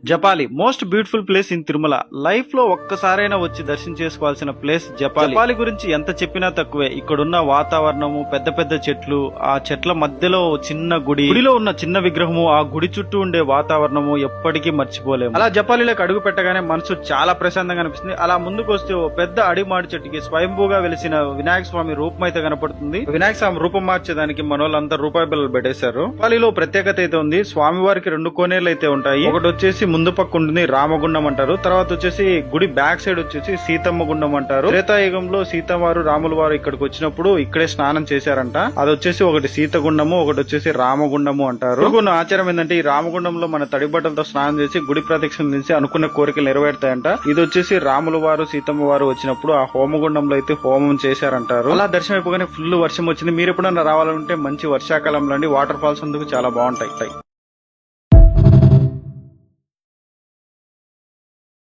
Japali most beautiful place in Tirumala. Life లో ఒక్కసారైనా వచ్చి దర్శనం చేసుకోవాల్సిన ప్లేస్ జపాలి. జపాలి గురించి ఎంత చెప్పినా తక్కువే. ఇక్కడున్న వాతావరణము, పెద్ద పెద్ద చెట్లు, ఆ చెట్ల మధ్యలో చిన్న గుడిలో ఉన్న చిన్న విగ్రహము, ఆ గుడి చుట్టూ ఉండే వాతావరణము ఎప్పటికీ మర్చిపోలేము. అలా జపాలిలోకి అడుగు పెట్టగానే మనసు చాలా ప్రశాంతంగా అనిపిస్తుంది. అలా ముందుకు వస్తే ఓ పెద్ద అడిమాడి చెట్టుకి స్వయంభూగా వెలిసిన వినాయక స్వామి రూపం అయితే కనపడుతుంది. వినాయక స్వామి రూపం మార్చేదానికి మన వాళ్ళంతా రూపాయి బిల్లలు పెట్టేశారు. జపాలిలో ప్రత్యేకత అయితే ఉంది. స్వామి వారికి 2 కోనేర్లు అయితే ఉంటాయి. ఒకటి వచ్చేసి ముందు పక్క ఉంటుంది రామగుండం అంటారు. తర్వాత వచ్చేసి గుడి బ్యాక్ సైడ్ వచ్చేసి సీతమ్మ గుండం అంటారు. త్రేతాయుగంలో సీతవారు రాముల వారు ఇక్కడికి వచ్చినప్పుడు ఇక్కడే స్నానం చేశారంట. అది వచ్చేసి ఒకటి సీతగుండము, ఒకటి వచ్చేసి రామగుండము అంటారు. కొన్ని ఆచారం ఏంటంటే ఈ రామగుండంలో మన తడి బట్టలతో స్నానం చేసి గుడి ప్రదక్షిణ చేసి అనుకున్న కోరికలు నెరవేరుతాయంట. ఇది వచ్చేసి రాముల వారు సీతమ్మ వారు వచ్చినప్పుడు ఆ హోమగుండంలో అయితే హోమం చేశారంటారు. అలా దర్శనం అయిపోగానే ఫుల్ వర్షం వచ్చింది. మీరు ఎప్పుడన్నా రావాలంటే మంచి వర్షాకాలంలో వాటర్ ఫాల్స్ అందుకు చాలా బాగుంటాయి.